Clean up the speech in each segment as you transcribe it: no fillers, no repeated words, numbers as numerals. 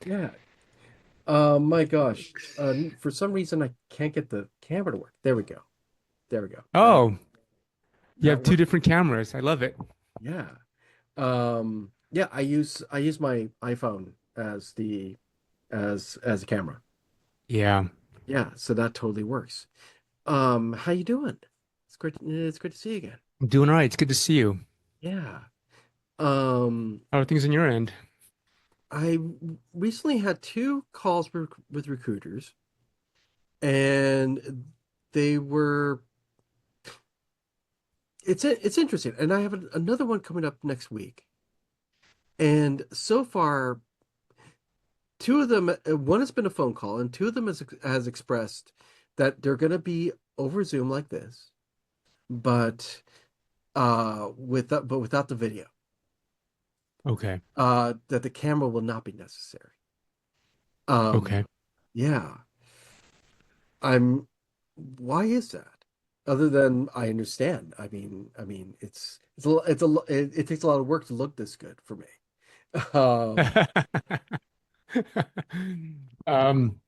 Yeah. My gosh. For some reason I can't get the camera to work. There we go. There we go. Oh, you That have two worked. different cameras. I love it. Yeah. Yeah, I use my iPhone as the as a camera. Yeah, Yeah, so that totally works. How you doing? It's great to see you again. I'm doing all right. It's good to see you. Yeah. Um, How are things on your end? I recently had two calls with recruiters, and they were it's interesting. And I have another one coming up next week. And so far, two of them, one has been a phone call, and two of them has expressed that they're going to be over Zoom like this, but without the video. Okay. That the camera will not be necessary. Um, Okay. yeah, I'm. Why is that? Other than I understand. I mean, it takes a lot of work to look this good for me. Um, Um,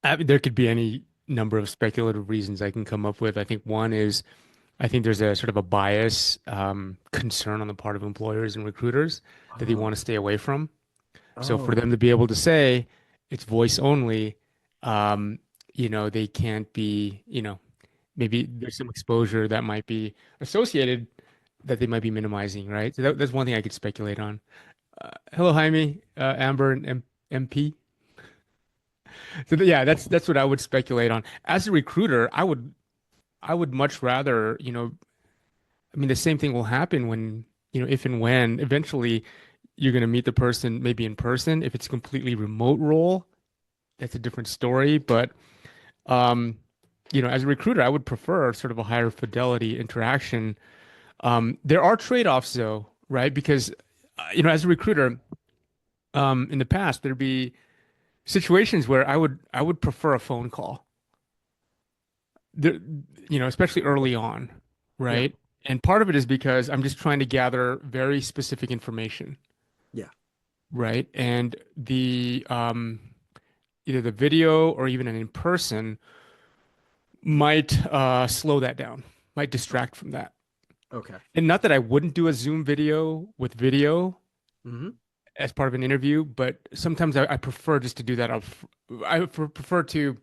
I mean, there could be any number of speculative reasons I can come up with. I think one is I think there's a sort of a bias concern on the part of employers and recruiters that they want oh, to stay away from. So for oh, them to be able to say it's voice only, um, they can't be, maybe there's some exposure that might be associated that they might be minimizing, right? So that's one thing I could speculate on. Hello, Jaime, Amber, and MP. So yeah, that's what I would speculate on. As a recruiter, I would much rather, I mean, the same thing will happen when, if and when eventually you're going to meet the person maybe in person. If it's a completely remote role, that's a different story. But um, as a recruiter, I would prefer sort of a higher fidelity interaction. There are trade-offs though, right? Because as a recruiter, in the past, there'd be situations where I would prefer a phone call. There, especially early on, yeah, right? And part of it is because I'm just trying to gather very specific information, yeah, right? And the either the video or even an in person might slow that down, might oh, distract from that. okay. And not that I wouldn't do a Zoom video with video Hmm. as part of an interview, but sometimes I prefer just to do that. Prefer to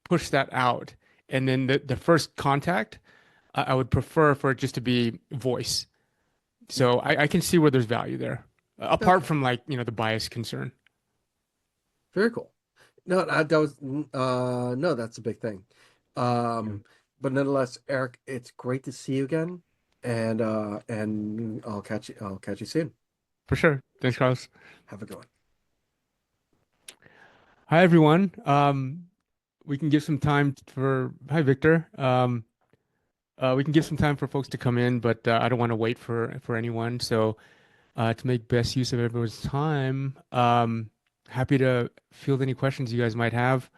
push that out. And then the first contact, I would prefer for it just to be voice. Yeah. So I can see where there's value there, apart Okay. from like, the bias concern. Very cool. No, that was no, that's a big thing. Yeah. Um, but nonetheless, Eric, it's great to see you again, and I'll catch you soon. For sure. Thanks, Carlos. Have a good one. Hi, everyone. We can give some time for, hi, Victor. We can give some time for folks to come in, but I don't want to wait for anyone. So to make best use of everyone's time, happy to field any questions you guys might have.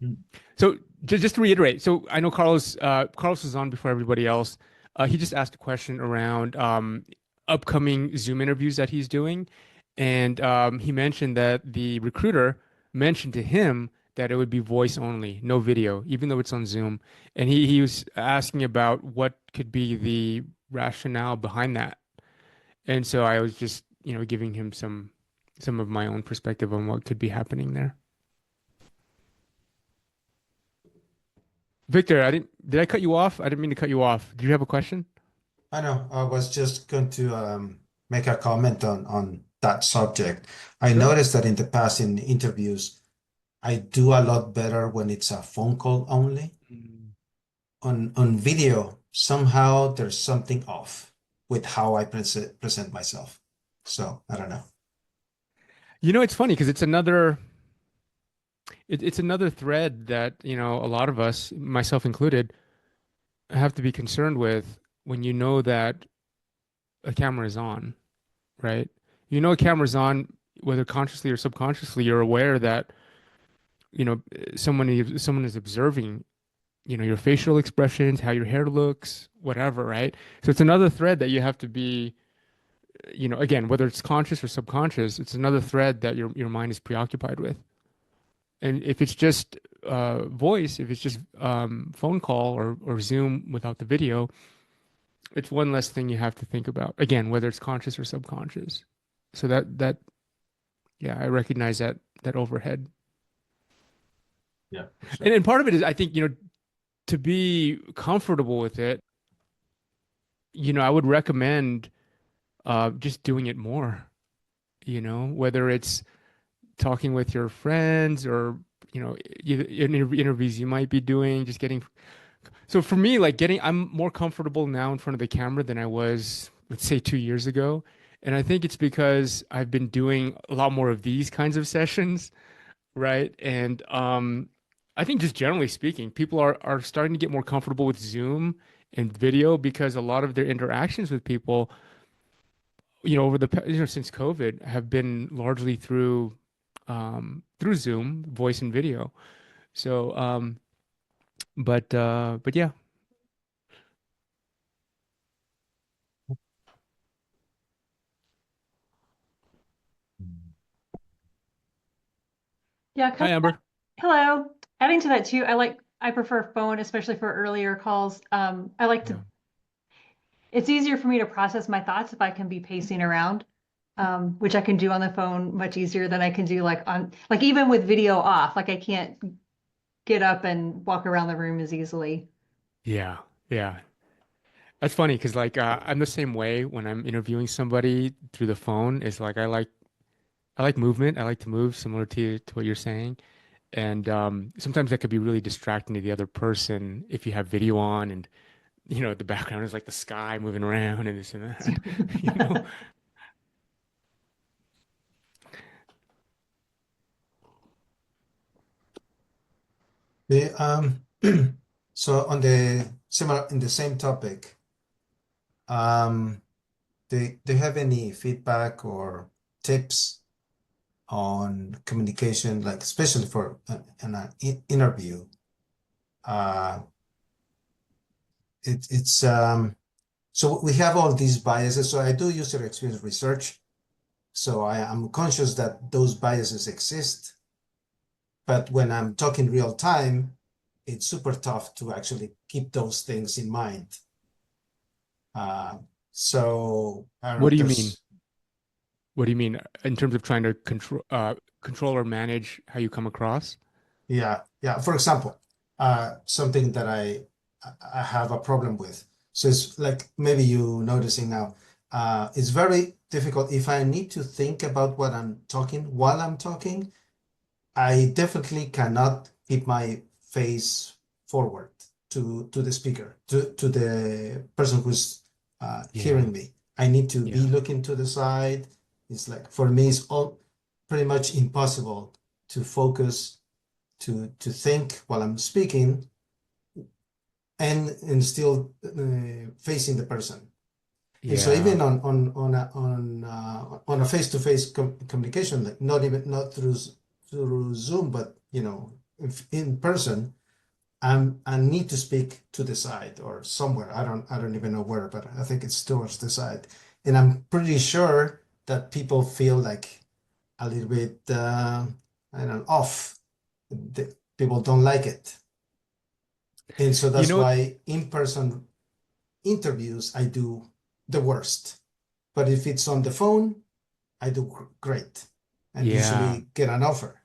Mm. So just to reiterate, so I know Carlos was on before everybody else. He just asked a question around upcoming Zoom interviews that he's doing, and he mentioned that the recruiter mentioned to him that it would be voice only, no video, even though it's on Zoom. And he was asking about what could be the rationale behind that. And so I was just, giving him some of my own perspective on what could be happening there. Victor, did I cut you off? I didn't mean to cut you off. Do you have a question? I know. I was just going to make a comment on that subject. I Sure. noticed that in the past in interviews, I do a lot better when it's a phone call only. Mm. On video, somehow there's something off with how I present myself. So I don't know. It's funny because it's another thread that, a lot of us, myself included, have to be concerned with when you know that a camera is on, right? You know a camera's on, whether consciously or subconsciously, you're aware that, someone is observing, your facial expressions, how your hair looks, whatever, right? So it's another thread that you have to be again, whether it's conscious or subconscious, it's another thread that your mind is preoccupied with. And if it's just voice, if it's just phone call or Zoom without the video, it's one less thing you have to think about. Again, whether it's conscious or subconscious. So yeah, I recognize that overhead. Yeah, for sure. And part of it is I think, to be comfortable with it, I would recommend just doing it more, whether it's talking with your friends or, interviews you might be doing, just getting. So for me, like I'm more comfortable now in front of the camera than I was, let's say, 2 years ago. And I think it's because I've been doing a lot more of these kinds of sessions, right? And I think just generally speaking, people are starting to get more comfortable with Zoom and video because a lot of their interactions with people, over since COVID have been largely through Zoom, voice and video. So, but yeah. Yeah, Hi, Amber. hello. Adding to that too, I prefer phone, especially for earlier calls. I like Yeah. to, it's easier for me to process my thoughts if I can be pacing around, which I can do on the phone much easier than I can do like even with video off, like I can't get up and walk around the room as easily. Yeah. Yeah. That's funny because like I'm the same way when I'm interviewing somebody through the phone. It's like I like movement. I like to move, similar to what you're saying. And sometimes that could be really distracting to the other person if you have video on and the background is like the sky moving around and this and that. You know? The, so on the similar in the same topic, um, do you have any feedback or tips on communication, like especially for an interview? Uh, it's so we have all these biases. So I do user experience research. So I am conscious that those biases exist. But when I'm talking real time, it's super tough to actually keep those things in mind. Uh, so I don't know What if do you mean? there's, What do you mean in terms of trying to control or manage how you come across? yeah, yeah. For example, something that I have a problem with. So it's like maybe you noticing now. It's very difficult if I need to think about what I'm talking while I'm talking. I definitely cannot keep my face forward to the speaker, to the person who's Yeah. hearing me. I need to be Yeah. looking to the side. It's like for me, it's all pretty much impossible to focus, to think while I'm speaking and still facing the person. And so Yeah. even on a face-to-face communication, like not through Zoom, but if in person, I need to speak to the side or somewhere. I don't even know where, but I think it's towards the side. And I'm pretty sure that people feel like a little bit I don't know, off. People don't like it. And so You that's know, why in-person interviews I do the worst. But if it's on the phone, I do great and yeah. usually get an offer.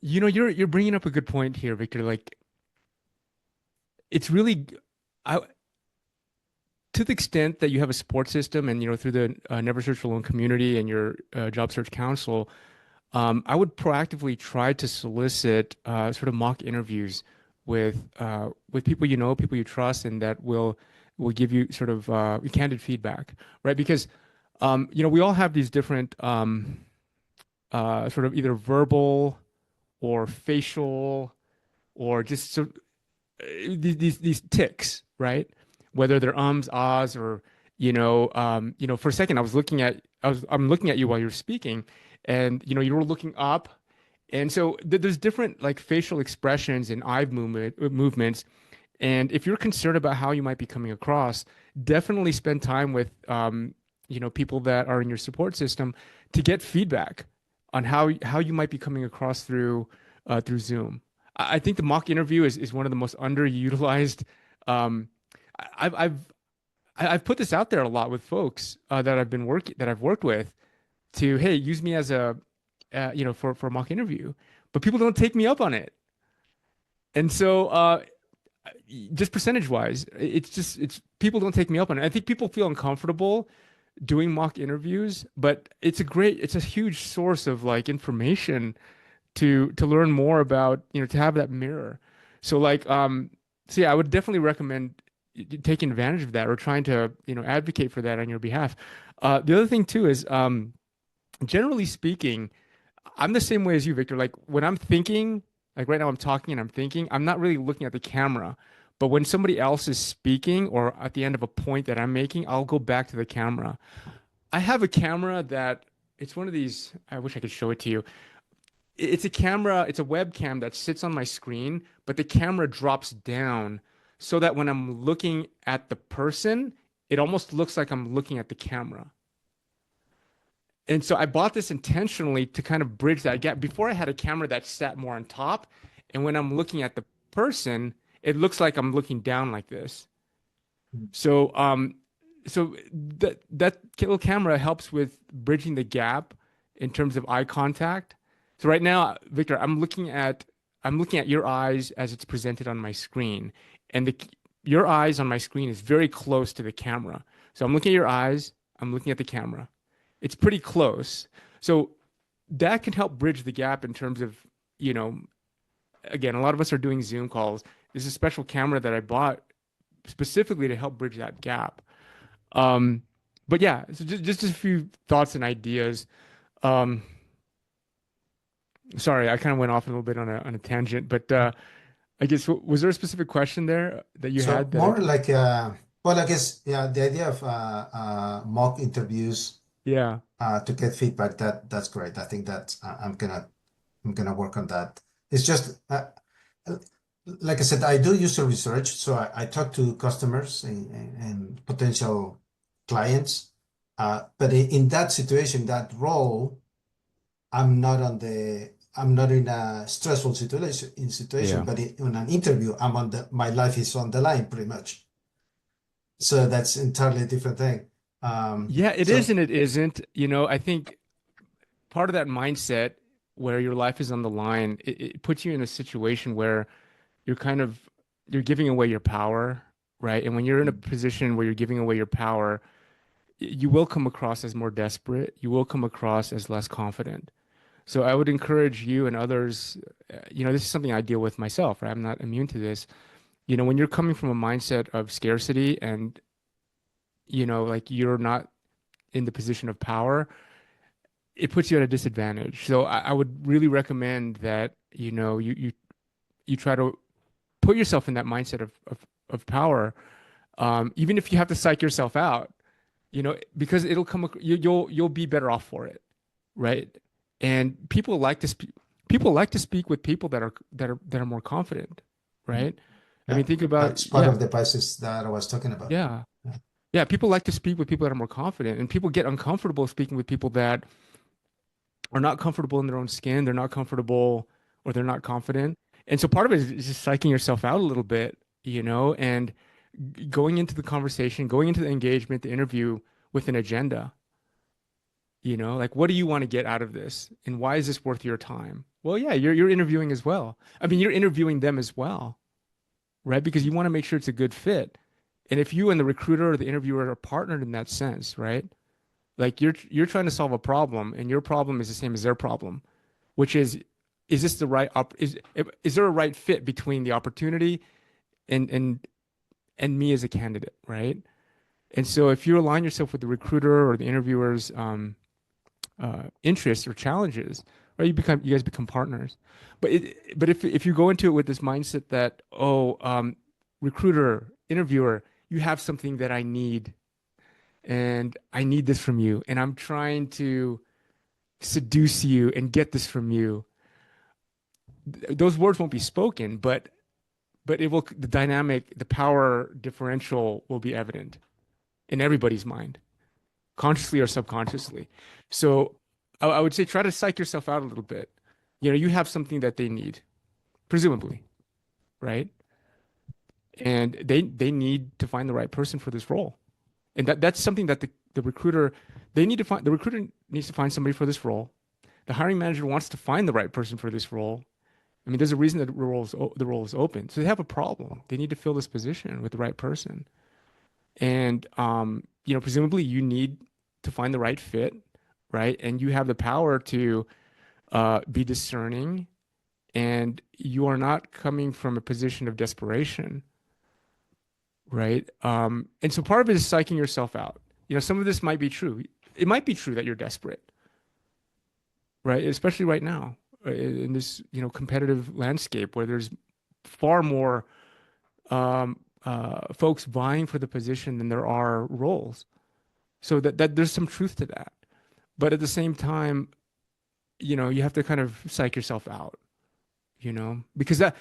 You're bringing up a good point here, Victor. Like it's really I to the extent that you have a support system and through the Never Search Alone community and your job search council, I would proactively try to solicit sort of mock interviews with people people you trust, and that will give you sort of candid feedback, right? Because we all have these different sort of either verbal or facial or just sort these ticks, right? Whether they're ums, ahs, or for a second I'm looking at you while you're speaking, and you were looking up, and so there's different like facial expressions and eye movements, and if you're concerned about how you might be coming across, definitely spend time with people that are in your support system to get feedback on how you might be coming across through Zoom. I think the mock interview is one of the most underutilized. Um, I've I've I've put this out there a lot with folks that I've worked with to, hey, use me as a for a mock interview, but people don't take me up on it. And so just percentage wise, it's people don't take me up on it. I think people feel uncomfortable doing mock interviews, but it's a huge source of like information to learn more about, to have that mirror. So so yeah, I would definitely recommend taking advantage of that or trying to, advocate for that on your behalf. The other thing too is, generally speaking, I'm the same way as you, Victor. Like when I'm thinking, like right now I'm talking and I'm thinking, I'm not really looking at the camera. But when somebody else is speaking or at the end of a point that I'm making, I'll go back to the camera. I have a camera that it's one of these, I wish I could show it to you. It's a camera, it's a webcam that sits on my screen, but the camera drops down so that when I'm looking at the person, it almost looks like I'm looking at the camera. And so I bought this intentionally to kind of bridge that gap. Before I had a camera that sat more on top, and when I'm looking at the person, it looks like I'm looking down like this. So that little camera helps with bridging the gap in terms of eye contact. So right now, Victor, I'm looking at your eyes as it's presented on my screen, and your eyes on my screen is very close to the camera. So I'm looking at your eyes, I'm looking at the camera. It's pretty close. So that can help bridge the gap in terms of, again, a lot of us are doing Zoom calls. There's a special camera that I bought specifically to help bridge that gap. But yeah, so just a few thoughts and ideas. Um, Sorry, I kind of went off a little bit on a tangent, but I guess was there a specific question there that you So had that I more could? like well, I guess yeah, the idea of mock interviews Yeah, to get feedback, that's great. I think that I'm gonna work on that. It's just uh, like I said, I do user research, so I talk to customers and potential clients. But in that situation, that role, I'm not in a stressful situation, yeah, but in an interview, my life is on the line pretty much. So that's entirely different thing. yeah. It is So and it isn't. I think part of that mindset where your life is on the line, it puts you in a situation where you're kind of you're giving away your power, right? And when you're in a position where you're giving away your power, you will come across as more desperate. You will come across as less confident. So I would encourage you and others, this is something I deal with myself, right? I'm not immune to this. When you're coming from a mindset of scarcity and, like you're not in the position of power, it puts you at a disadvantage. So I would really recommend that, you try to put yourself in that mindset of power, even if you have to psych yourself out, because it'll you'll be better off for it, right? And people like to speak with people that are more confident, right? I mean, yeah, think about that's part yeah, of the biases that I was talking about. yeah, Yeah. yeah. People like to speak with people that are more confident, and people get uncomfortable speaking with people that are not comfortable in their own skin. They're not comfortable or they're not confident. And so part of it is just psyching yourself out a little bit, and going into the conversation, going into the engagement, the interview with an agenda. Like what do you want to get out of this? And why is this worth your time? Well, yeah, you're interviewing as well. I mean, you're interviewing them as well, right? Because you want to make sure it's a good fit. And if you and the recruiter or the interviewer are partnered in that sense, right? Like you're trying to solve a problem and your problem is the same as their problem, which is this the right is there a right fit between the opportunity and me as a candidate, right? And so if you align yourself with the recruiter or the interviewer's interests or challenges, right, you guys become partners. But if you go into it with this mindset that recruiter, interviewer, you have something that I need, and I need this from you, and I'm trying to seduce you and get this from you. Those words won't be spoken, but it will the dynamic, the power differential will be evident in everybody's mind. consciously or subconsciously. So I would say try to psych yourself out a little bit. You know, you have something that they need, presumably, right? And they need to find the right person for this role. And that's something that the recruiter they need to find the recruiter needs to find somebody for this role. The hiring manager wants to find the right person for this role. I mean, there's a reason that the role is open. So they have a problem. They need to fill this position with the right person. And you know, presumably you need to find the right fit, right? And you have the power to be discerning, and you are not coming from a position of desperation, right? And so part of it is psyching yourself out. You know, some of this might be true. It might be true that you're desperate, right? Especially right now in this, you know, competitive landscape where there's far more folks vying for the position than there are roles. So that there's some truth to that. But at the same time, you know, you have to kind of psych yourself out, you know, because that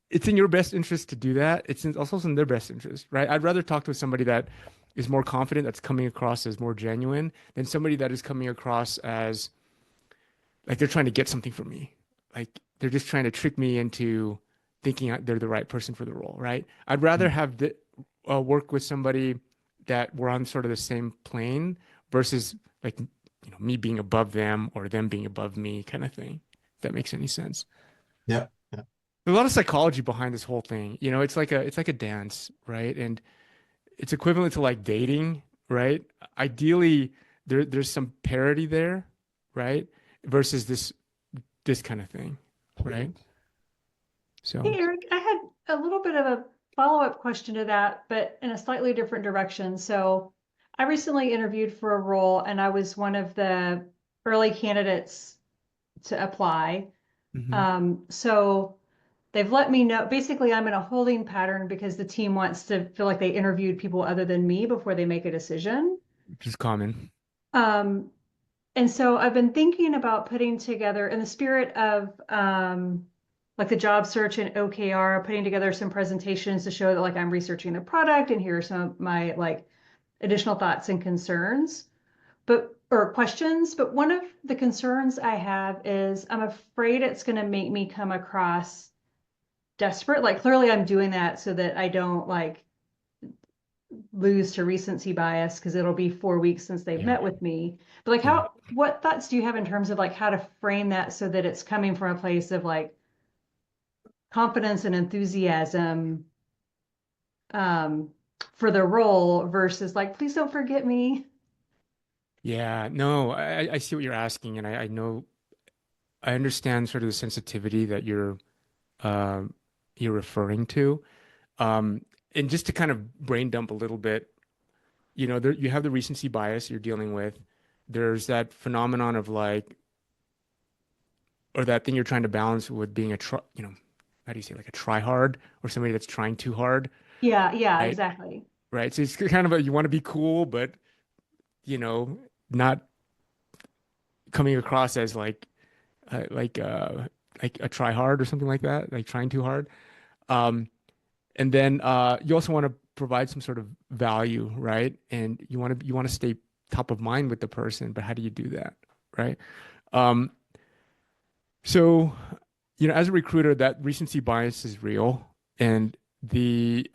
it's in your best interest to do that. Also in their best interest, right? I'd rather talk to somebody that is more confident, that's coming across as more genuine, than somebody that is coming across as like they're trying to get something from me. Like they're just trying to trick me into thinking they're the right person for the role, right? I'd rather have work with somebody that we're on sort of the same plane versus like, you know, me being above them or them being above me kind of thing. If that makes any sense. Yeah. Yeah. There's a lot of psychology behind this whole thing. You know, it's like a dance, right? And it's equivalent to like dating, right? Ideally, there's some parity there, right? Versus this kind of thing, right? Hey, So, Eric, I had a little bit of a follow-up question to that, but in a slightly different direction. So I recently interviewed for a role and I was one of the early candidates to apply. mhm. So they've let me know, basically I'm in a holding pattern because the team wants to feel like they interviewed people other than me before they make a decision. Which is common. Um, and so I've been thinking about putting together, in the spirit of like the job search and OKR, putting together some presentations to show that like I'm researching the product and here are some of my like additional thoughts and concerns, but or questions. But one of the concerns I have is I'm afraid it's going to make me come across desperate. Like clearly I'm doing that so that I don't like lose to recency bias because it'll be 4 weeks since they've Yeah. met with me. But like Yeah. what thoughts do you have in terms of like how to frame that so that it's coming from a place of like confidence and enthusiasm um, for the role versus like, please don't forget me. Yeah. No, I see what you're asking, and I know I understand sort of the sensitivity that um you're referring to. Um, and just to kind of brain dump a little bit, you know, you have the recency bias you're dealing with. There's that phenomenon of like, or that thing you're trying to balance with being you know, how do you say, like a try hard or somebody that's trying too hard, Yeah, right? exactly. Right. So it's kind of you want to be cool, but you know, not coming across as uh, like uh like a try hard or something like that, like trying too hard. Um, and then you also want to provide some sort of value, right? And you want to stay top of mind with the person, but how do you do that, right? Um, so, you know, as a recruiter, that recency bias is real, and the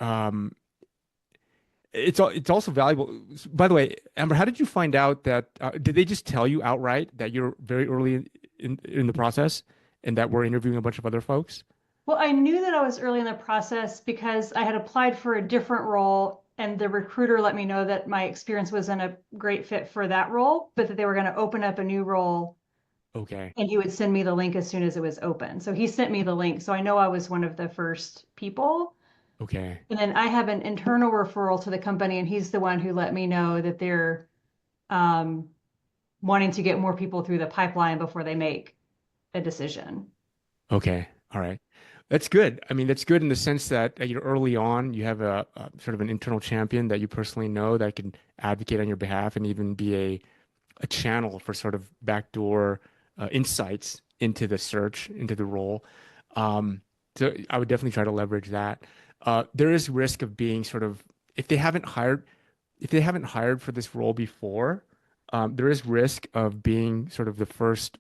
it's also valuable. By the way, Amber, how did you find out that? Did they just tell you outright that you're very early in the process, and that we're interviewing a bunch of other folks? Well, I knew that I was early in the process because I had applied for a different role and the recruiter let me know that my experience wasn't a great fit for that role, but that they were going to open up a new role Okay, and he would send me the link as soon as it was open. So he sent me the link. So I know I was one of the first people. okay, And then I have an internal referral to the company, and he's the one who let me know that they're um, wanting to get more people through the pipeline before they make a decision. okay. All right. That's good. I mean, that's good in the sense that you're early on. You have a sort of an internal champion that you personally know that can advocate on your behalf and even be a channel for sort of backdoor insights into the search, into the role. So I would definitely try to leverage that. There is risk of being sort of, if they haven't hired, if they haven't hired for this role before, there is risk of being sort of the first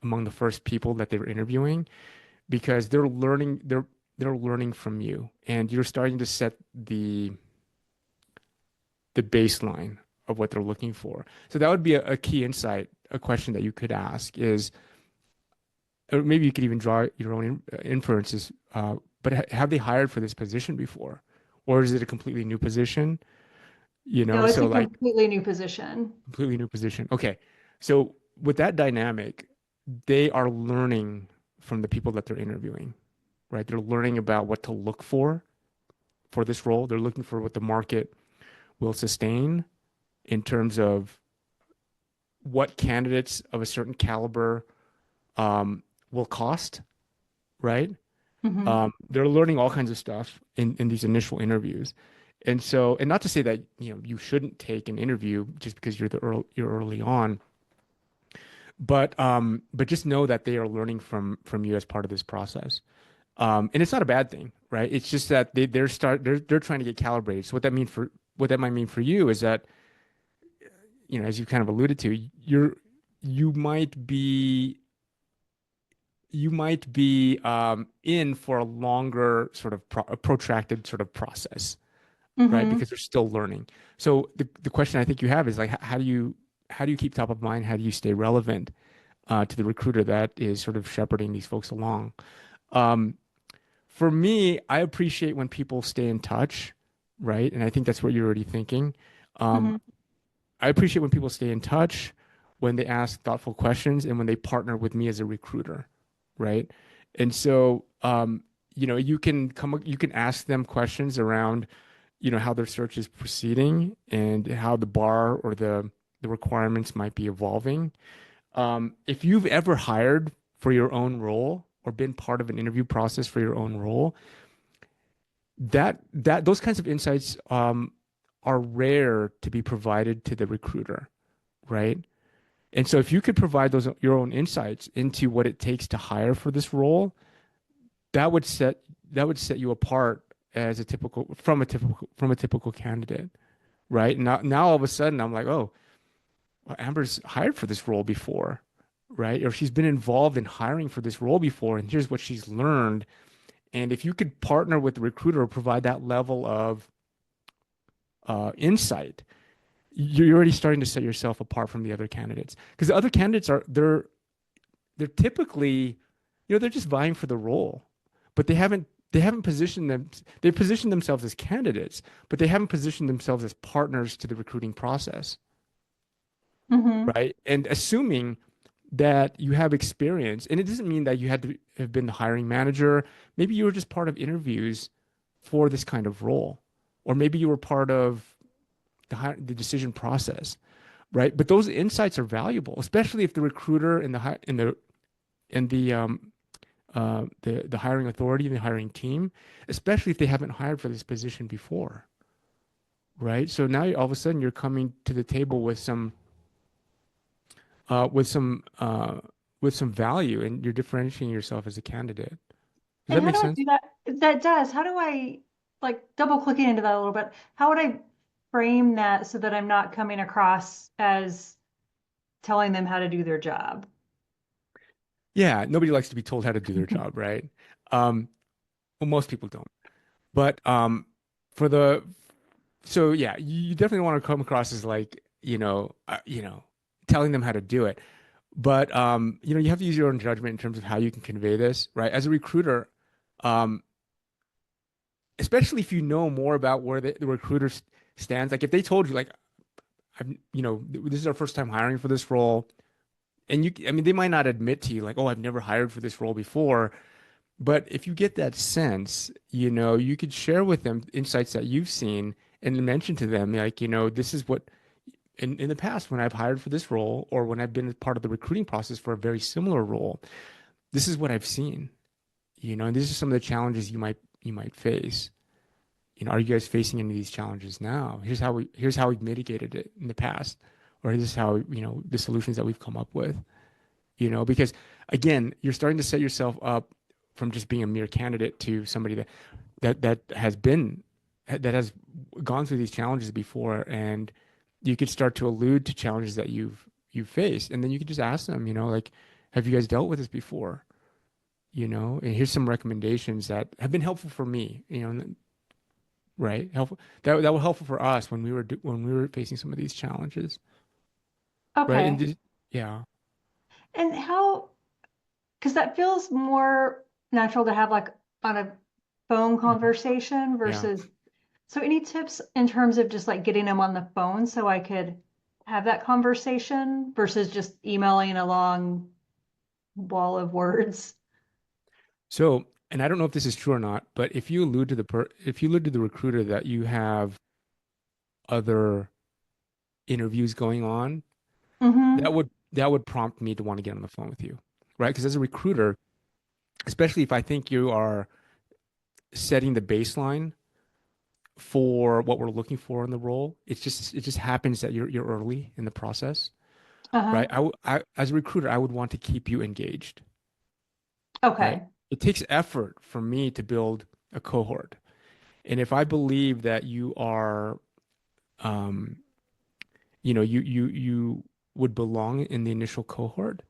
among the first people that they were interviewing because they're learning from you and you're starting to set the baseline of what they're looking for. So that would be a key insight, a question that you could ask is, or maybe you could even draw your own inferences. But have they hired for this position before, or is it a completely new position? You No, know, it's so a like completely new position. completely new position. Okay, so with that dynamic, they are learning from the people that they're interviewing, right? They're learning about what to look for this role. They're looking for what the market will sustain in terms of what candidates of a certain caliber will cost, right? Hmm. They're learning all kinds of stuff in these initial interviews. And so, and not to say that, you shouldn't take an interview just because you're early on, but just know that they are learning from you as part of this process. And it's not a bad thing, right? It's just that they're trying to get calibrated. So what that might mean for you is that, as you kind of alluded to, you might be in for a longer sort of a protracted sort of process, right? Hmm. Because they're still learning. So the question I think you have is like, how do you keep top of mind? How do you stay relevant to the recruiter that is sort of shepherding these folks along? Um, for me, I appreciate when people stay in touch, right? And I think that's what you're already thinking. Um, Hmm. I appreciate when people stay in touch, when they ask thoughtful questions, and when they partner with me as a recruiter, right? And so, you can ask them questions around, how their search is proceeding and how the bar or the requirements might be evolving. If you've ever hired for your own role or been part of an interview process for your own role, that those kinds of insights are rare to be provided to the recruiter, right? And so if you could provide those your own insights into what it takes to hire for this role, that would set that would set you apart as a typical candidate, right? Now all of a sudden I'm like, oh, well, Amber's hired for this role before, right? Or she's been involved in hiring for this role before, and here's what she's learned. And if you could partner with the recruiter or provide that level of insight, you're already starting to set yourself apart from the other candidates because the other candidates they're typically, they're just vying for the role, but they haven't positioned them. They positioned themselves as candidates, but they haven't positioned themselves as partners to the recruiting process, Hmm. right? And assuming that you have experience, and it doesn't mean that you had to have been the hiring manager. Maybe you were just part of interviews for this kind of role, or maybe you were part of the decision process, right? But those insights are valuable, especially if the recruiter and the hiring authority and the hiring team, especially if they haven't hired for this position before, right? So now all of a sudden you're coming to the table with some uh, with some uh, with some value, and you're differentiating yourself as a candidate. Does And that how make do I sense? do that? That does. How do I like double clicking into that a little bit? How would I frame that so that I'm not coming across as telling them how to do their job? Yeah, nobody likes to be told how to do their job, right? Um, well, most people don't. But for the so yeah, you definitely want to come across as like, telling them how to do it. But you have to use your own judgment in terms of how you can convey this, right? As a recruiter, um, especially if you know more about where the recruiter stands. Like if they told you, like, this is our first time hiring for this role, and I mean, they might not admit to you, like, oh, I've never hired for this role before. But if you get that sense, you could share with them insights that you've seen and mention to them, like, this is what in the past when I've hired for this role or when I've been a part of the recruiting process for a very similar role, this is what I've seen, and these are some of the challenges you might face. Are you guys facing any of these challenges now? Here's how we've mitigated it in the past, or this is how, the solutions that we've come up with, because again, you're starting to set yourself up from just being a mere candidate to somebody that that has gone through these challenges before, and you could start to allude to challenges that you've faced, and then you could just ask them, like, have you guys dealt with this before? And here's some recommendations that have been helpful for me, right? Helpful that were helpful for us when we were facing some of these challenges, right? Okay. Yeah. And how, because that feels more natural to have like on a phone Mhm. conversation Yeah. versus, so any tips in terms of just like getting them on the phone so I could have that conversation versus just emailing a long wall of words? So, and I don't know if this is true or not, but if you allude to the recruiter that you have other interviews going on, Mm-hmm. that would prompt me to want to get on the phone with you, right? Because as a recruiter, especially if I think you are setting the baseline for what we're looking for in the role, it just happens that you're early in the process, Uh-huh. right? As a recruiter, I would want to keep you engaged, right? Okay. It takes effort for me to build a cohort. And if I believe that you are, um, you would belong in the initial cohort,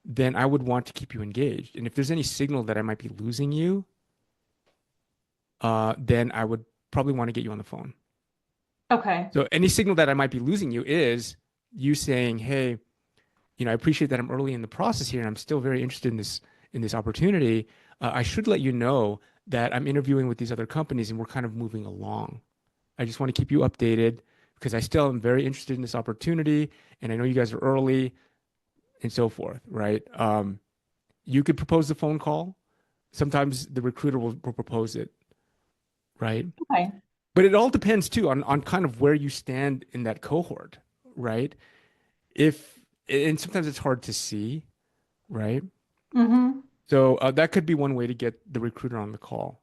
then I would want to keep you engaged. And if there's any signal that I might be losing you, then I would probably want to get you on the phone. Okay. So any signal that I might be losing you is you saying, "Hey, I appreciate that I'm early in the process here, and I'm still very interested in this opportunity. I should let you know that I'm interviewing with these other companies, and we're kind of moving along. I just want to keep you updated because I still am very interested in this opportunity, and I know you guys are early, and so forth, right? You could propose the phone call. Sometimes the recruiter will propose it, right? Okay. But it all depends too on kind of where you stand in that cohort, right? If and sometimes it's hard to see, right? Mm-hmm. So that could be one way to get the recruiter on the call.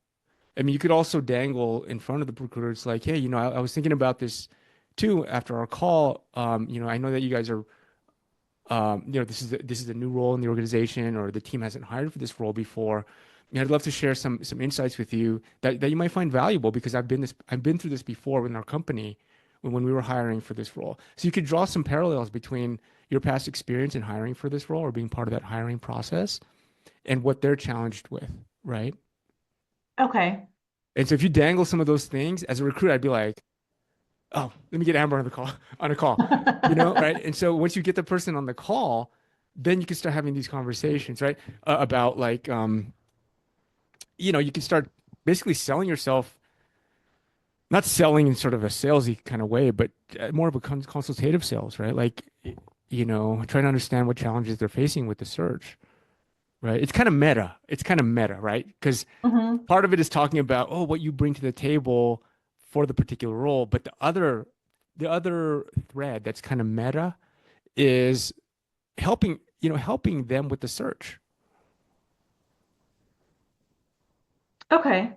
I mean, you could also dangle in front of the recruiter. It's like, hey, I was thinking about this too after our call. I know that you guys are, this is a new role in the organization, or the team hasn't hired for this role before. I'd love to share some insights with you that you might find valuable because I've been through this before in our company when we were hiring for this role. So you could draw some parallels between your past experience in hiring for this role or being part of that hiring process and what they're challenged with, right? Okay. And so if you dangle some of those things as a recruiter, I'd be like, oh, let me get Amber on the call on a call, right? And so once you get the person on the call, then you can start having these conversations, right? About like, you can start basically selling yourself, not selling in sort of a salesy kind of way, but more of a consultative sales, right? Like, trying to understand what challenges they're facing with the search, right? It's kind of meta. It's kind of meta, right? Because Mm-hmm. part of it is talking about, oh, what you bring to the table for the particular role, but the other thread that's kind of meta is helping them with the search. Okay.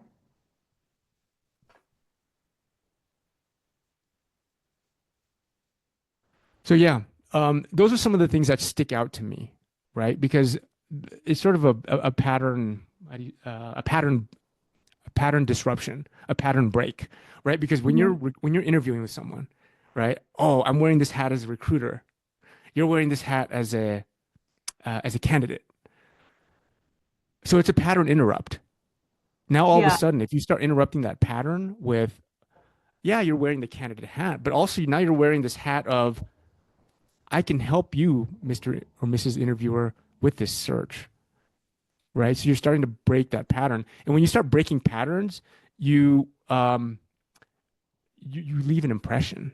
So yeah, those are some of the things that stick out to me, right? Because it's sort of a pattern, a pattern disruption, a pattern break, right? Because Mm-hmm. when you're interviewing with someone, right? Oh, I'm wearing this hat as a recruiter. You're wearing this hat as a candidate. So it's a pattern interrupt. Now all of a Yeah. sudden, if you start interrupting that pattern with, yeah, you're wearing the candidate hat, but also now you're wearing this hat of, I can help you, Mr. or Mrs. Interviewer, with this search, right? So you're starting to break that pattern. And when you start breaking patterns, you leave an impression.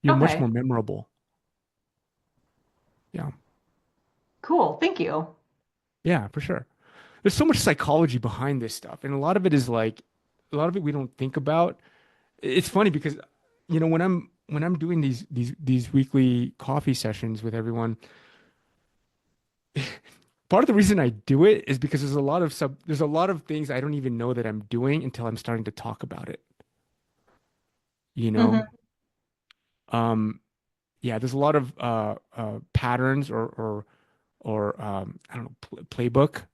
You're much Okay. more memorable. Yeah. Cool. Thank you. Yeah, for sure. There's so much psychology behind this stuff. And a lot of it is like, a lot of it we don't think about. It's funny because, when I'm doing these weekly coffee sessions with everyone, part of the reason I do it is because there's a lot of things I don't even know that I'm doing until I'm starting to talk about it. You know, Mm-hmm. um, yeah, there's a lot of patterns or I don't know, playbook,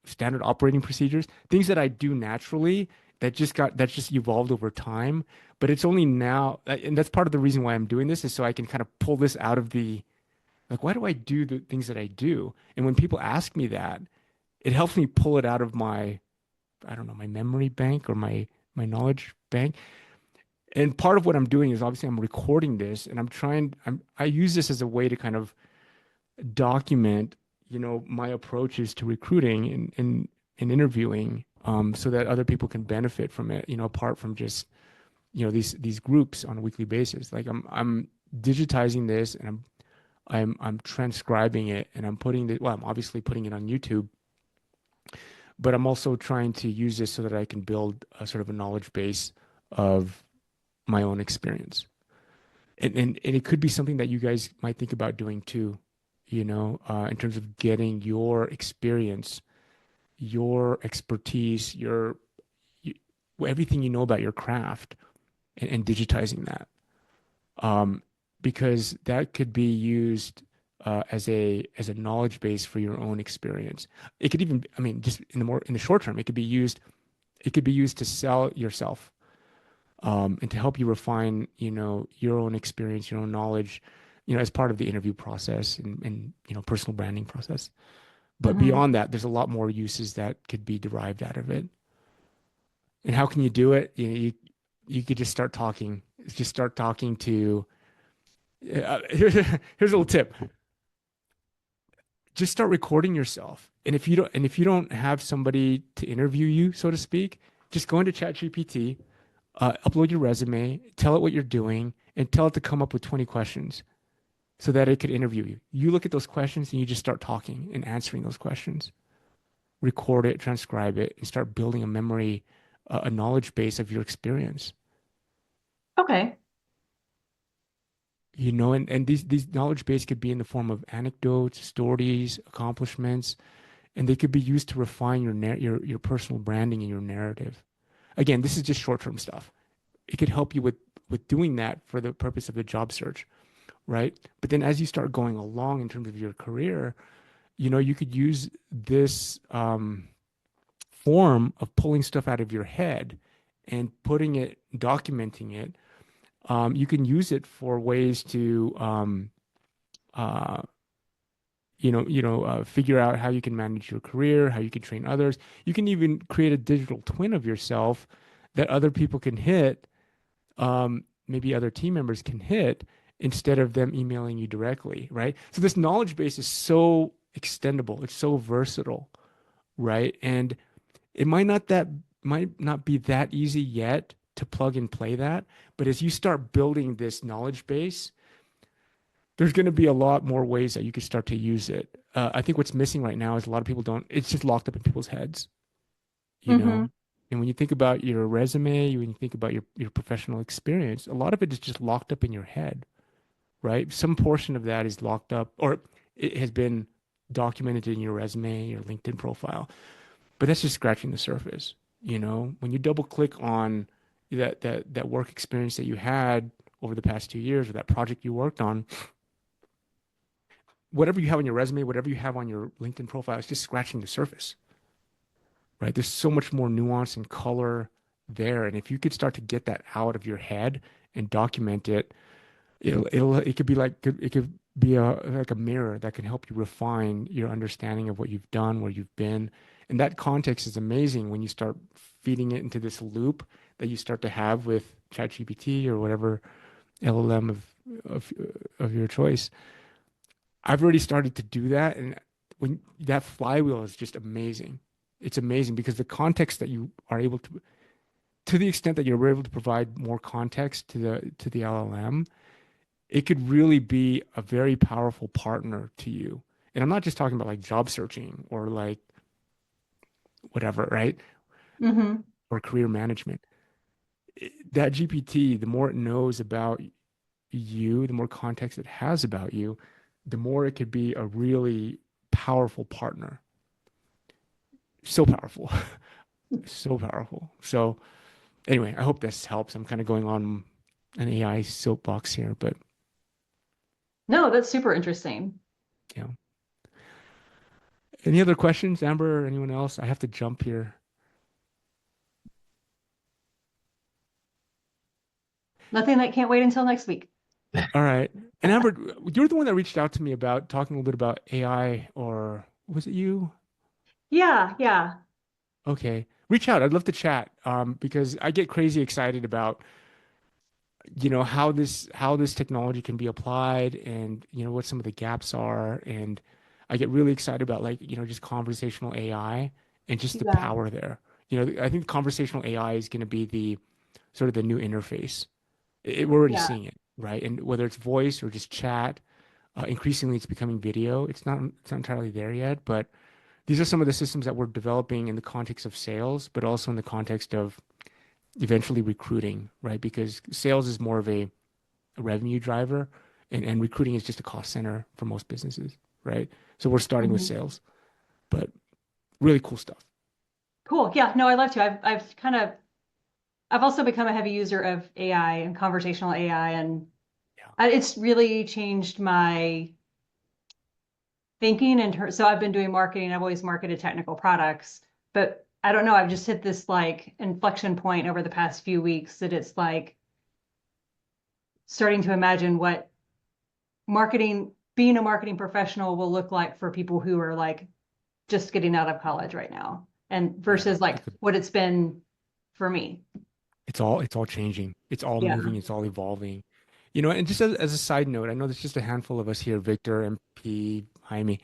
standard operating procedures, things that I do naturally that's just evolved over time. But it's only now, and that's part of the reason why I'm doing this is so I can kind of pull this out of the like, why do I do the things that I do? And when people ask me that, it helps me pull it out of my, I don't know, my memory bank or my knowledge bank. And part of what I'm doing is obviously I'm recording this and I use this as a way to kind of document, my approaches to recruiting and interviewing, so that other people can benefit from it, apart from just, these groups on a weekly basis. Like I'm digitizing this and I'm transcribing it and I'm obviously putting it on YouTube, but I'm also trying to use this so that I can build a sort of a knowledge base of my own experience. And it could be something that you guys might think about doing too, in terms of getting your experience, your expertise, you, everything you know about your craft and digitizing that. Um, because that could be used as a knowledge base for your own experience. It could even, I mean, just in the short term, it could be used to sell yourself, and to help you refine, your own experience, your own knowledge, as part of the interview process and personal branding process. But Hmm. beyond that, there's a lot more uses that could be derived out of it. And how can you do it? You could just start talking. Just start talking to. Here's a little tip. Just start recording yourself. And if you don't have somebody to interview you, so to speak, just go into ChatGPT, upload your resume, tell it what you're doing, and tell it to come up with 20 questions so that it could interview you. You look at those questions and you just start talking and answering those questions. Record it, transcribe it, and start building a memory, a knowledge base of your experience. Okay. And these knowledge base could be in the form of anecdotes, stories, accomplishments, and they could be used to refine your personal branding and your narrative. Again, this is just short-term stuff. It could help you with doing that for the purpose of the job search, right? But then as you start going along in terms of your career, you could use this form of pulling stuff out of your head and putting it, documenting it. You can use it for ways to uh, figure out how you can manage your career, how you can train others. You can even create a digital twin of yourself that other people can hit, maybe other team members can hit instead of them emailing you directly, right? So this knowledge base is so extendable, it's so versatile, right? And it might not be that easy yet to plug and play that, but as you start building this knowledge base, there's going to be a lot more ways that you can start to use it. I think what's missing right now is a lot of people don't, it's just locked up in people's heads, you know? Hmm. And when you think about your resume, when you think about your professional experience, a lot of it is just locked up in your head, right? Some portion of that is locked up or it has been documented in your resume, your LinkedIn profile, but that's just scratching the surface, When you double click on that work experience that you had over the past 2 years or that project you worked on, whatever you have on your resume, whatever you have on your LinkedIn profile, it's just scratching the surface, right? There's so much more nuance and color there. And if you could start to get that out of your head and document it, it could be like a mirror that can help you refine your understanding of what you've done, where you've been. And that context is amazing when you start feeding it into this loop that you start to have with ChatGPT or whatever LLM of of your choice. I've already started to do that, and when that flywheel is just amazing. It's amazing because the context that you are able to the extent that you're able to provide more context to the LLM, it could really be a very powerful partner to you. And I'm not just talking about like job searching or like whatever, right? Hmm. Or career management. That GPT, the more it knows about you, the more context it has about you, the more it could be a really powerful partner. So powerful. So powerful. So anyway, I hope this helps. I'm kind of going on an AI soapbox here, but No, that's super interesting. you know. Any other questions, Amber or anyone else? I have to jump here. Nothing that can't wait until next week. All right. And Amber, you're the one that reached out to me about talking a little bit about AI, or was it you? Yeah, yeah, Okay. Reach out. I'd love to chat because I get crazy excited about, how this technology can be applied and, what some of the gaps are. And I get really excited about like, just conversational AI and just the yeah, power there. I think conversational AI is going to be the sort of the new interface. We're already yeah. seeing it, right? And whether it's voice or just chat, increasingly it's becoming video. It's not entirely there yet, but these are some of the systems that we're developing in the context of sales, but also in the context of eventually recruiting, right? Because sales is more of a revenue driver, and recruiting is just a cost center for most businesses, right? So we're starting with Mhm. sales, but really cool stuff. Cool. Yeah, no, I love to. I've also become a heavy user of AI and conversational AI, and Yeah, it's really changed my thinking in terms. So I've been doing marketing. I've always marketed technical products, but I don't know. I've just hit this like inflection point over the past few weeks that it's like starting to imagine what being a marketing professional will look like for people who are like just getting out of college right now, and yeah. versus like what it's been for me. It's all changing. It's all Yeah. moving. It's all evolving. And just as a side note, I know there's just a handful of us here, Victor, MP, Jaime.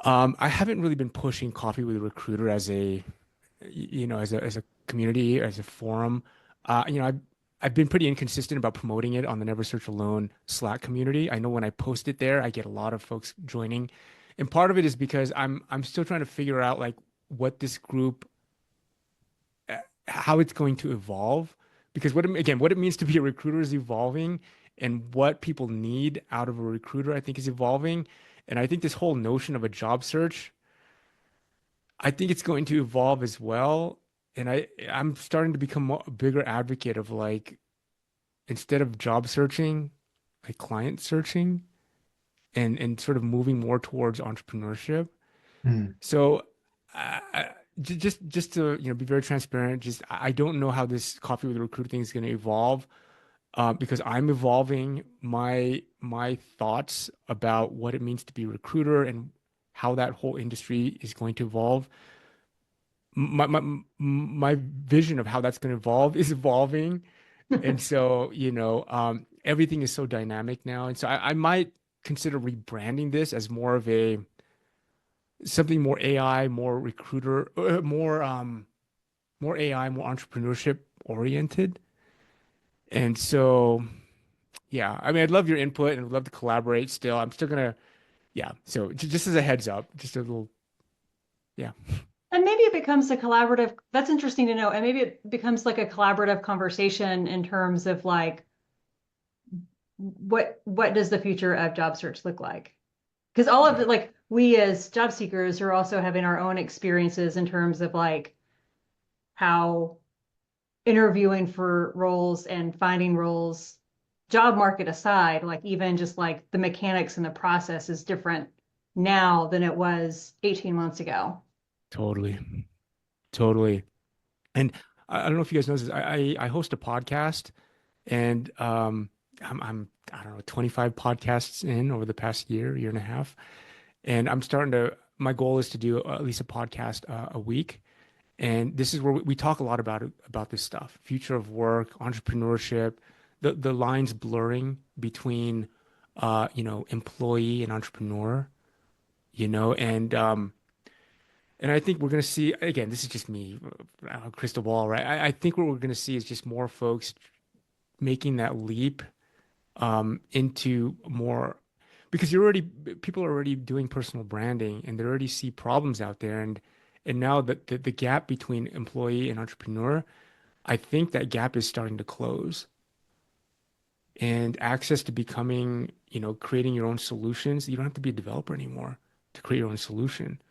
I haven't really been pushing Coffee with a Recruiter as a community, as a forum. I've been pretty inconsistent about promoting it on the Never Search Alone Slack community. I know when I post it there, I get a lot of folks joining, and part of it is because I'm still trying to figure out like what this group, how it's going to evolve. Because what it means to be a recruiter is evolving, and what people need out of a recruiter, I think, is evolving. And I think this whole notion of a job search, I think it's going to evolve as well. And I'm starting to become a bigger advocate of like, instead of job searching, like client searching, and sort of moving more towards entrepreneurship. Hmm. So just to be very transparent, just I don't know how this Coffee with a Recruiter thing is going to evolve, because I'm evolving my thoughts about what it means to be a recruiter and how that whole industry is going to evolve. My vision of how that's going to evolve is evolving, and so everything is so dynamic now, and so I might consider rebranding this as more of a something more AI, more recruiter, more AI, more entrepreneurship oriented. And so, yeah, I mean, I'd love your input and I'd love to collaborate still. I'm still gonna, yeah. So just as a heads up, just a little, yeah, And maybe it becomes a collaborative, that's interesting to know. And maybe it becomes like a collaborative conversation in terms of like what does the future of job search look like? Because all of yeah, it, like we as job seekers are also having our own experiences in terms of like how interviewing for roles and finding roles, job market aside, like even just like the mechanics and the process is different now than it was 18 months ago. totally, totally. And I don't know if you guys know this. I host a podcast, and I don't know, 25 podcasts in over the past year and a half, and I'm starting to. My goal is to do at least a podcast a week. And this is where we talk a lot about this stuff, future of work, entrepreneurship, the lines blurring between employee and entrepreneur, and I think we're gonna see, again, this is just me, crystal ball, right? I think what we're gonna see is just more folks making that leap into more, because people are already doing personal branding and they already see problems out there, and now the gap between employee and entrepreneur, I think that gap is starting to close, and access to becoming, creating your own solutions. You don't have to be a developer anymore to create your own solution,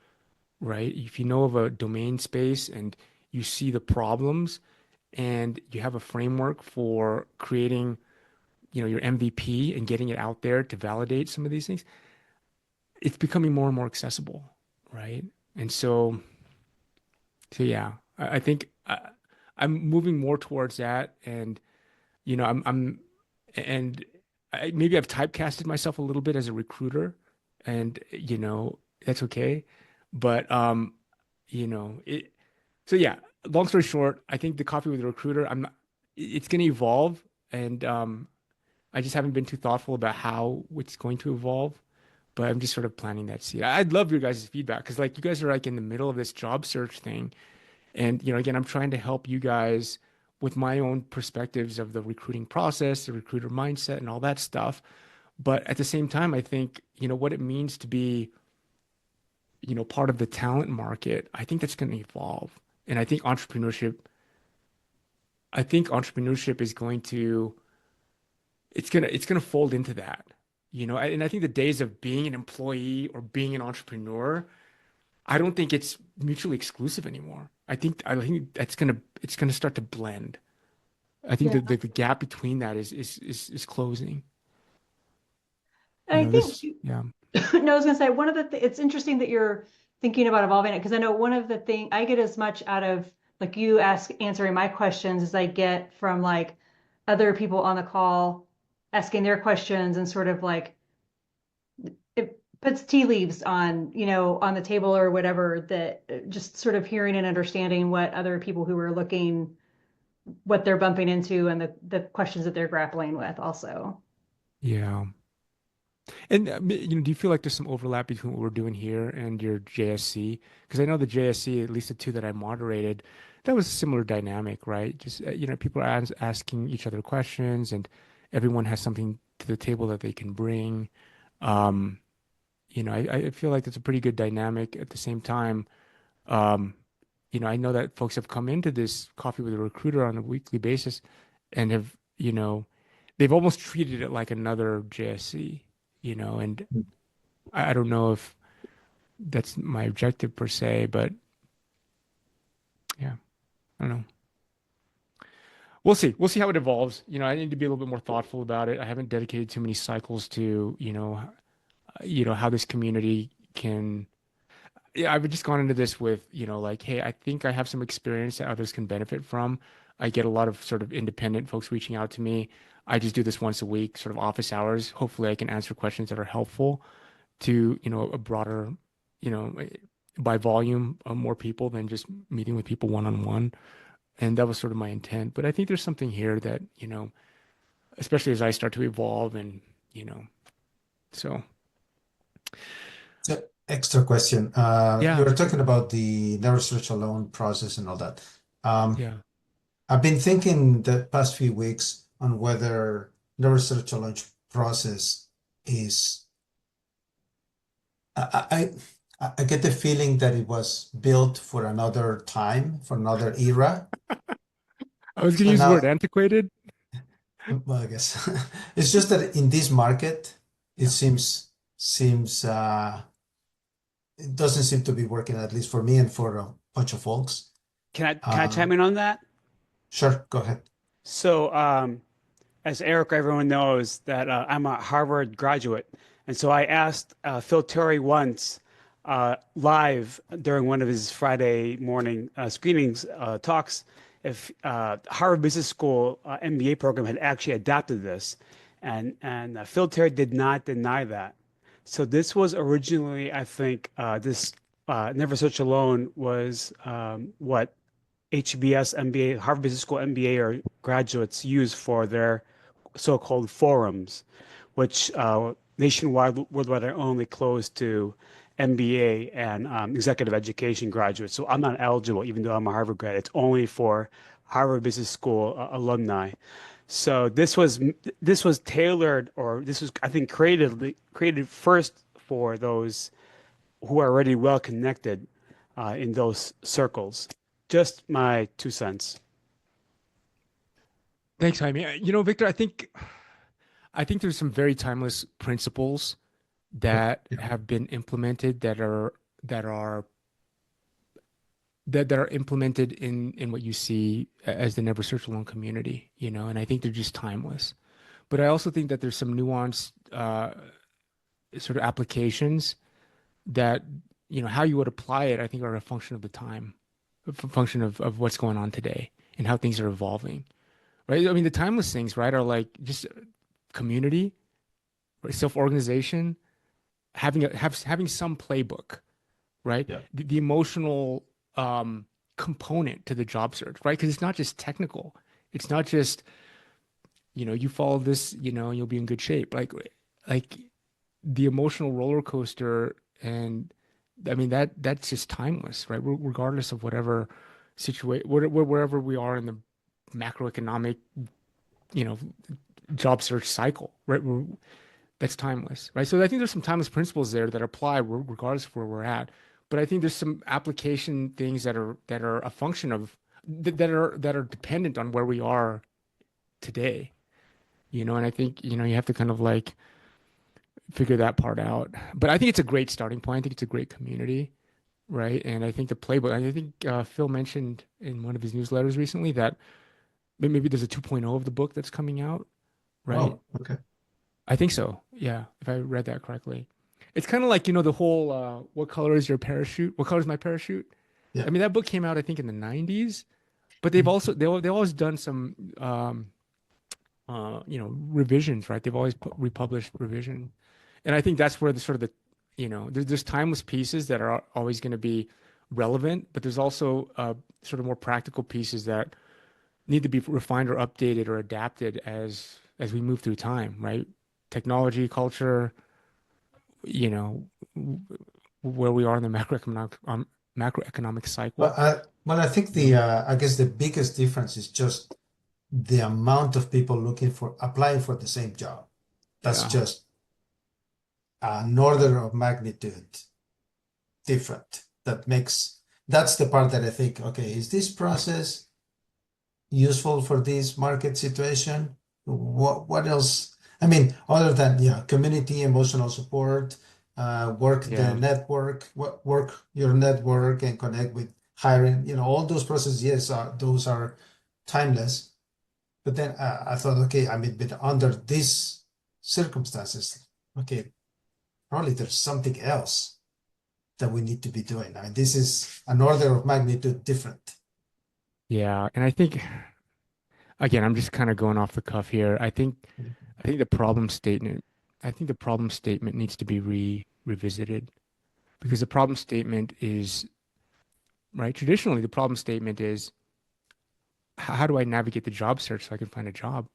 right? If you know of a domain space and you see the problems and you have a framework for creating, your MVP and getting it out there to validate some of these things, it's becoming more and more accessible, right? And so yeah, I think I'm moving more towards that, and I'm and maybe I've typecasted myself a little bit as a recruiter, and that's okay. But it. So yeah, long story short, I think the coffee with the recruiter, I'm not. It's going to evolve, and I just haven't been too thoughtful about how it's going to evolve. But I'm just sort of planting that seed. I'd love your guys' feedback because like you guys are like in the middle of this job search thing. And, again, I'm trying to help you guys with my own perspectives of the recruiting process, the recruiter mindset, and all that stuff. But at the same time, I think, what it means to be, part of the talent market, I think that's going to evolve. And I think entrepreneurship is going to, it's going to fold into that. And I think the days of being an employee or being an entrepreneur, I don't think it's mutually exclusive anymore. I think it's gonna start to blend. I think Yeah. that the gap between that is closing. And I think, Yeah. no, I was gonna say one of it's interesting that you're thinking about evolving it because I know one of the thing I get as much out of like you answering my questions as I get from like other people on the call asking their questions and sort of like it puts tea leaves on, on the table or whatever that just sort of hearing and understanding what other people who are looking, what they're bumping into and the questions that they're grappling with also. Yeah. And do you feel like there's some overlap between what we're doing here and your JSC? Because I know the JSC, at least the two that I moderated, that was a similar dynamic, right? Just people are asking each other questions, and everyone has something to the table that they can bring. Um, I feel like it's a pretty good dynamic. At the same time, um, I know that folks have come into this coffee with a recruiter on a weekly basis and have, they've almost treated it like another JSC, and I don't know if that's my objective per se, but yeah, I don't know. We'll see. We'll see how it evolves. I need to be a little bit more thoughtful about it. I haven't dedicated too many cycles to, how this community can. Yeah, I've just gone into this with, like, hey, I think I have some experience that others can benefit from. I get a lot of sort of independent folks reaching out to me. I just do this once a week, sort of office hours. Hopefully, I can answer questions that are helpful to, a broader, you know, by volume, more people than just meeting with people one on one. And that was sort of my intent. But I think there's something here that, especially as I start to evolve and, so So, extra question. You yeah, were talking about the never search alone process and all that. Um, yeah. I've been thinking the past few weeks on whether the research launch process is. I get the feeling that it was built for another time, for another era. I was going to So use the word now, antiquated. well, I guess it's just that in this market, it Yeah. seems it doesn't seem to be working, at least for me and for a bunch of folks. Can I Uh, chime in on that? sure, go ahead. So, as Eric, everyone knows that I'm a Harvard graduate, and so I asked Phil Terry once live during one of his Friday morning screenings talks if Harvard Business School MBA program had actually adapted this, and Phil Terry did not deny that. So this was originally, I think, this Never Search Alone was what HBS MBA, Harvard Business School MBA, or graduates use for their so-called forums, which nationwide, worldwide, are only closed to MBA and executive education graduates. So I'm not eligible, even though I'm a Harvard grad. It's only for Harvard Business School alumni. So this was tailored, or this was, I think, created first for those who are already well connected in those circles. Just my 2 cents. Thanks, Jaime. Victor, I think there's some very timeless principles Yep. that Yep. have been implemented that are implemented in what you see as the Never Search Alone community, and I think they're just timeless. But I also think that there's some nuanced sort of applications that, how you would apply it, I think are a function of the time, a function of what's going on today and how things are evolving. right? I mean, the timeless things, right, are like just community, right? Self-organization, having some playbook, right? Yeah. The emotional um, component to the job search, right? Because it's not just technical. It's not just, you follow this, you'll be in good shape. Like the emotional roller coaster, and I mean that's just timeless, right? Regardless of whatever situation, wherever we are in the macroeconomic, you know, job search cycle, right? That's timeless, right? So I think there's some timeless principles there that apply regardless of where we're at. But I think there's some application things that are a function of that are dependent on where we are today, and I think, you have to kind of like figure that part out. But I think it's a great starting point. I think it's a great community, right? And I think the playbook, I think Phil mentioned in one of his newsletters recently that maybe there's a 2.0 of the book that's coming out, right? Oh, okay. I think so. Yeah, if I read that correctly. It's kind of like, the whole what color is your parachute? What color is my parachute? Yeah. I mean, that book came out, I think, in the 90s, but Mhm. they've always done some revisions, right? They've always republished revision. And I think that's where the sort of there's timeless pieces that are always going to be relevant, but there's also sort of more practical pieces that need to be refined or updated or adapted as we move through time, right? Technology, culture, you know, where we are in the macroeconomic Well, cycle. I think You know? I guess the biggest difference is just the amount of people looking for applying for the same job. That's Yeah. just an order of magnitude different. That's the part that I think, okay, is this process useful for this market situation? What else? I mean, other than, yeah, community, emotional support, work the Yeah. network, work your network and connect with hiring, all those processes, yes, those are timeless. But then I thought, okay, I mean, but under these circumstances, okay, probably there's something else that we need to be doing. I mean, this is an order of magnitude different. Yeah. And I think, again, I'm just kind of going off the cuff here. I think the problem statement needs to be revisited, because the problem statement is, right, traditionally the problem statement is, how do I navigate the job search so I can find a job?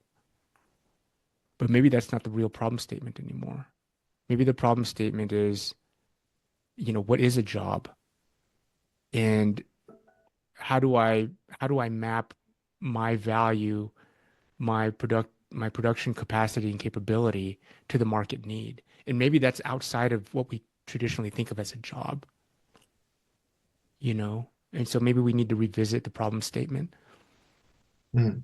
But maybe that's not the real problem statement anymore. Maybe the problem statement is, what is a job? And how do I map my value, my production capacity and capability to the market need? And maybe that's outside of what we traditionally think of as a job, you know? And so maybe we need to revisit the problem statement. Mm.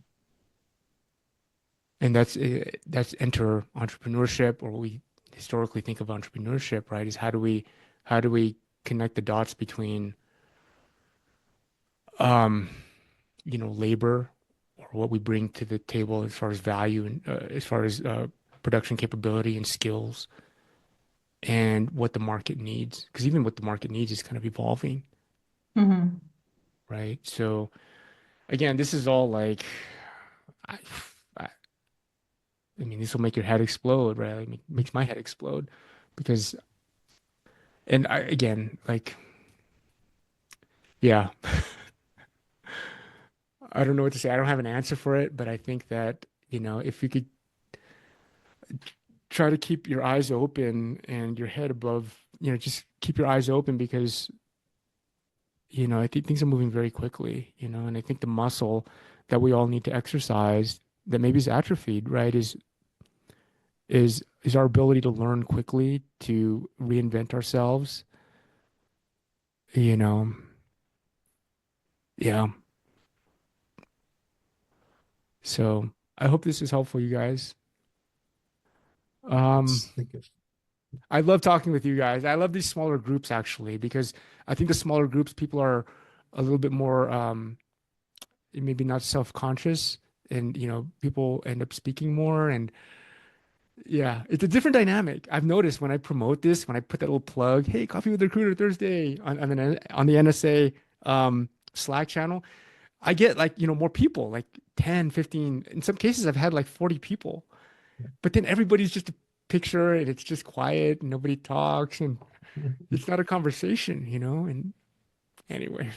And that's enter entrepreneurship, or what we historically think of entrepreneurship, right? Is how do we connect the dots between um, labor, or what we bring to the table as far as value and as far as production capability and skills, and what the market needs. Because even what the market needs is kind of evolving, Hmm. right? So again, this is all like, I, I, I mean, this will make your head explode, right? Like, makes my head explode, because, and again, like, yeah, I don't know what to say. I don't have an answer for it, but I think that, if you could try to keep your eyes open and your head above, just keep your eyes open, because, I think things are moving very quickly, and I think the muscle that we all need to exercise that maybe is atrophied, right, is our ability to learn quickly, to reinvent ourselves, you know. Yeah. So I hope this is helpful, you guys. Um, Thank you. I love talking with you guys. I love these smaller groups, actually, because I think the smaller groups, people are a little bit more maybe not self-conscious, and people end up speaking more, and yeah, it's a different dynamic. I've noticed when I promote this, when I put that little plug, hey, coffee with the recruiter Thursday on the NSA Slack channel, I get like, more people, like 10, 15. In some cases, I've had like 40 people, but then everybody's just a picture and it's just quiet and nobody talks and it's not a conversation. And anyway,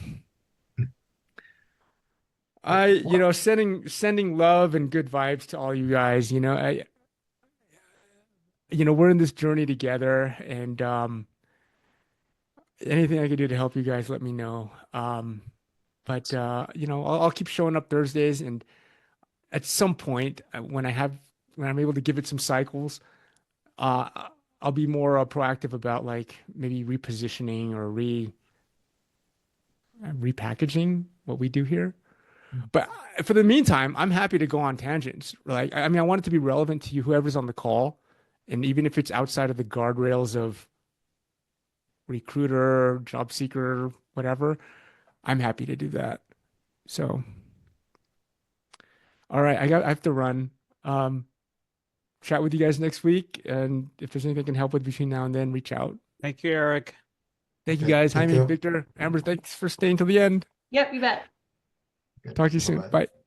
Well, sending love and good vibes to all you guys. We're in this journey together and, anything I can do to help you guys, let me know. But I'll keep showing up Thursdays, and at some point when I'm able to give it some cycles, uh, I'll be more proactive about like maybe repositioning or repackaging what we do here. But for the meantime, I'm happy to go on tangents. Like, I mean, I want it to be relevant to you, whoever's on the call, and even if it's outside of the guardrails of recruiter, job seeker, whatever, I'm happy to do that. So, all right, I have to run. Um, Chat with you guys next week, and if there's anything I can help with between now and then, reach out. Thank you, Eric. Thank you okay, guys. thank Jaime, you. Victor, Amber, thanks for staying till the end. Yep, you bet. Okay, Talk to you soon. bye-bye. Bye.